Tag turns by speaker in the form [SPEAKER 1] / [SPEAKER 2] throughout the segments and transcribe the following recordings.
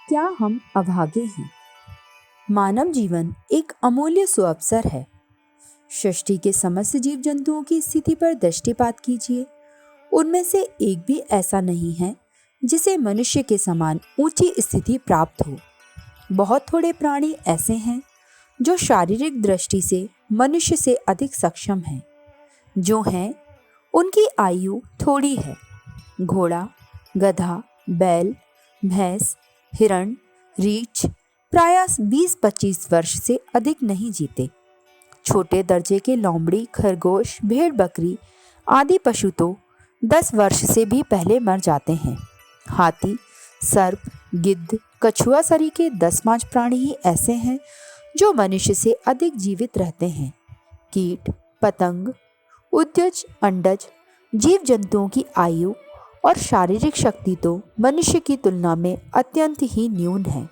[SPEAKER 1] क्या हम अभागे हैं? मानव जीवन एक अमूल्य सुअवसर है। सृष्टि के समस्त जीव जंतुओं की स्थिति पर दृष्टिपात कीजिए। उनमें से एक भी ऐसा नहीं है जिसे मनुष्य के समान ऊंची स्थिति प्राप्त हो। बहुत थोड़े प्राणी ऐसे हैं जो शारीरिक दृष्टि से मनुष्य से अधिक सक्षम हैं। जो हैं उनकी आयु थोड़ी है। घोड़ा, गधा, बैल, भैंस, हिरण, रीछ प्रायः 20-25 वर्ष से अधिक नहीं जीते। छोटे दर्जे के लोमड़ी, खरगोश, भेड़, बकरी आदि पशु तो 10 वर्ष से भी पहले मर जाते हैं। हाथी, सर्प, गिद्ध, कछुआ सरीखे 10-5 प्राणी ही ऐसे हैं जो मनुष्य से अधिक जीवित रहते हैं। कीट, पतंग, उद्भिज, अंडज जीव जंतुओं की आयु और शारीरिक शक्ति तो मनुष्य की तुलना में अत्यंत ही न्यून है।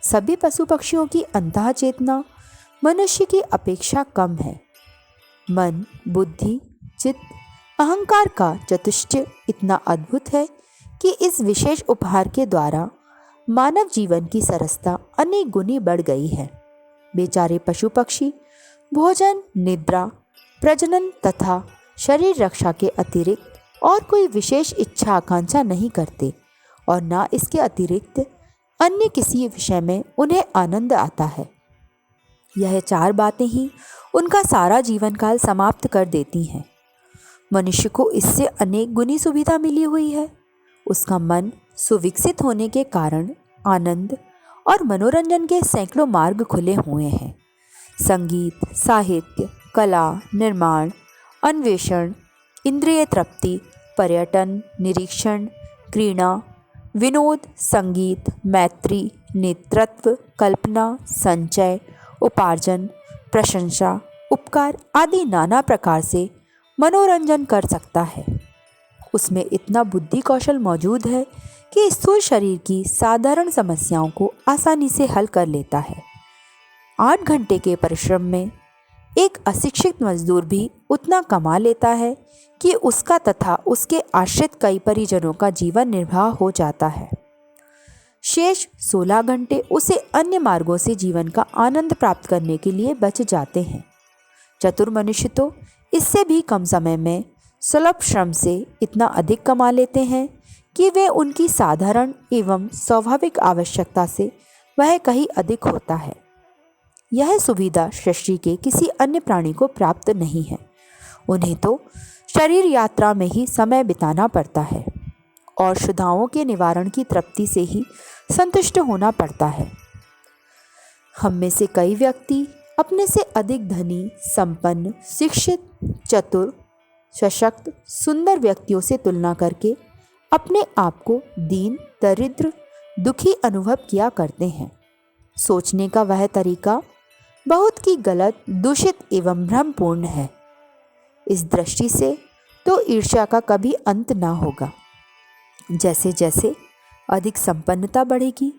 [SPEAKER 1] सभी पशु पक्षियों की अंतः चेतना मनुष्य की अपेक्षा कम है। मन, बुद्धि, चित्त, अहंकार का चतुष्टय इतना अद्भुत है कि इस विशेष उपहार के द्वारा मानव जीवन की सरसता अनेक गुनी बढ़ गई है। बेचारे पशु पक्षी भोजन, निद्रा, प्रजनन तथा शरीर रक्षा के अतिरिक्त और कोई विशेष इच्छा आकांक्षा नहीं करते और न इसके अतिरिक्त अन्य किसी विषय में उन्हें आनंद आता है। यह 4 बातें ही उनका सारा जीवन काल समाप्त कर देती हैं। मनुष्य को इससे अनेक गुनी सुविधा मिली हुई है। उसका मन सुविकसित होने के कारण आनंद और मनोरंजन के सैकड़ों मार्ग खुले हुए हैं। संगीत, साहित्य, कला, निर्माण, अन्वेषण, इंद्रिय तृप्ति, पर्यटन, निरीक्षण, क्रीड़ा, विनोद, संगीत, मैत्री, नेतृत्व, कल्पना, संचय, उपार्जन, प्रशंसा, उपकार आदि नाना प्रकार से मनोरंजन कर सकता है। उसमें इतना बुद्धि कौशल मौजूद है कि स्थूल शरीर की साधारण समस्याओं को आसानी से हल कर लेता है। 8 घंटे के परिश्रम में एक अशिक्षित मजदूर भी उतना कमा लेता है कि उसका तथा उसके आश्रित कई परिजनों का जीवन निर्वाह हो जाता है। शेष 16 घंटे उसे अन्य मार्गों से जीवन का आनंद प्राप्त करने के लिए बच जाते हैं। चतुर मनुष्य तो इससे भी कम समय में सुलभ श्रम से इतना अधिक कमा लेते हैं कि वे उनकी साधारण एवं स्वाभाविक आवश्यकता से वह कहीं अधिक होता है। यह सुविधा सृष्टि के किसी अन्य प्राणी को प्राप्त नहीं है। उन्हें तो शरीर यात्रा में ही समय बिताना पड़ता है और क्षुधाओं के निवारण की तृप्ति से ही संतुष्ट होना पड़ता है। हम में से कई व्यक्ति अपने से अधिक धनी, संपन्न, शिक्षित, चतुर, सशक्त, सुंदर व्यक्तियों से तुलना करके अपने आप को दीन, दरिद्र, दुखी अनुभव किया करते हैं। सोचने का वह तरीका बहुत ही गलत, दूषित एवं भ्रमपूर्ण है। इस दृष्टि से तो ईर्ष्या का कभी अंत ना होगा। जैसे जैसे अधिक संपन्नता बढ़ेगी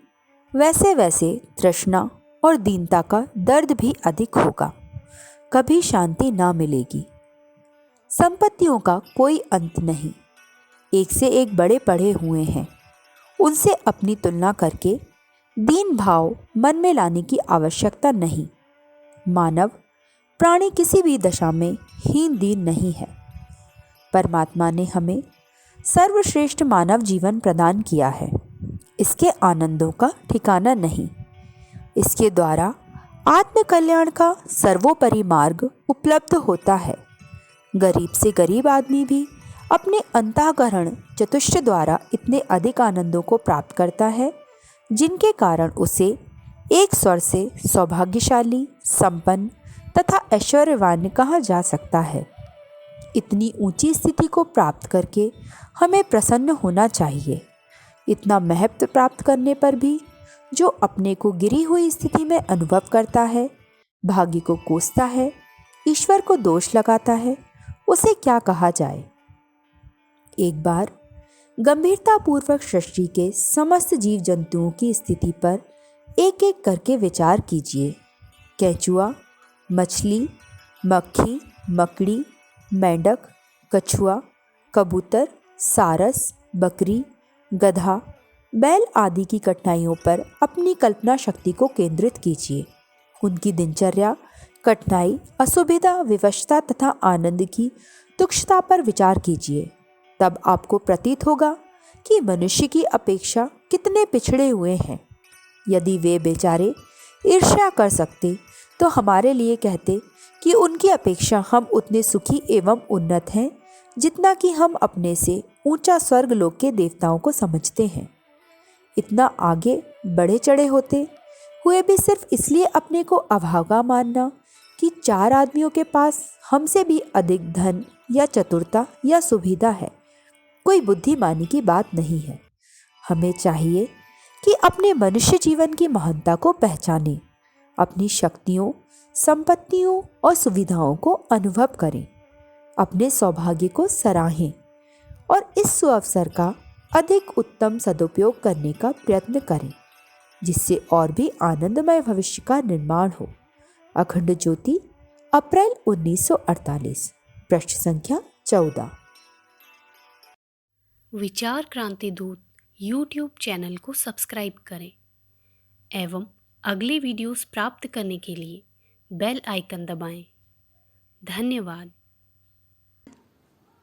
[SPEAKER 1] वैसे वैसे तृष्णा और दीनता का दर्द भी अधिक होगा। कभी शांति ना मिलेगी। संपत्तियों का कोई अंत नहीं। एक से एक बड़े पड़े हुए हैं। उनसे अपनी तुलना करके दीन भाव मन में लाने की आवश्यकता नहीं। मानव प्राणी किसी भी दशा में हीन दीन नहीं है। परमात्मा ने हमें सर्वश्रेष्ठ मानव जीवन प्रदान किया है। इसके आनंदों का ठिकाना नहीं। इसके द्वारा आत्म कल्याण का सर्वोपरि मार्ग उपलब्ध होता है। गरीब से गरीब आदमी भी अपने अंतःकरण चतुष्ट द्वारा इतने अधिक आनंदों को प्राप्त करता है जिनके कारण उसे एक स्वर से सौभाग्यशाली, संपन्न तथा ऐश्वर्यवान कहा जा सकता है। इतनी ऊंची स्थिति को प्राप्त करके हमें प्रसन्न होना चाहिए। इतना महत्व प्राप्त करने पर भी जो अपने को गिरी हुई स्थिति में अनुभव करता है, भाग्य को कोसता है, ईश्वर को दोष लगाता है, उसे क्या कहा जाए। एक बार गंभीरतापूर्वक सृष्टि के समस्त जीव जंतुओं की स्थिति पर एक एक करके विचार कीजिए। केंचुआ, मछली, मक्खी, मकड़ी, मेंढक, कछुआ, कबूतर, सारस, बकरी, गधा, बैल आदि की कठिनाइयों पर अपनी कल्पना शक्ति को केंद्रित कीजिए। उनकी दिनचर्या, कठिनाई, असुविधा, विवशता तथा आनंद की तुच्छता पर विचार कीजिए। तब आपको प्रतीत होगा कि मनुष्य की अपेक्षा कितने पिछड़े हुए हैं। यदि वे बेचारे ईर्ष्या कर सकते तो हमारे लिए कहते कि उनकी अपेक्षा हम उतने सुखी एवं उन्नत हैं जितना कि हम अपने से ऊंचा स्वर्ग लोक के देवताओं को समझते हैं। इतना आगे बढ़े चढ़े होते हुए भी सिर्फ इसलिए अपने को अभागा मानना कि 4 आदमियों के पास हमसे भी अधिक धन या चतुरता या सुविधा है, कोई बुद्धिमानी की बात नहीं है। हमें चाहिए कि अपने मनुष्य जीवन की महानता को पहचानें, अपनी शक्तियों, संपत्तियों और सुविधाओं को अनुभव करें, अपने सौभाग्य को सराहें और इस सुअवसर का अधिक उत्तम सदुपयोग करने का प्रयत्न करें, जिससे और भी आनंदमय भविष्य का निर्माण हो। अखंड ज्योति, अप्रैल 1948, पृष्ठ संख्या 14।
[SPEAKER 2] विचार क्रांति दूत यूट्यूब चैनल को सब्सक्राइब करें एवं अगले वीडियोस प्राप्त करने के लिए बेल आइकन दबाएं। धन्यवाद।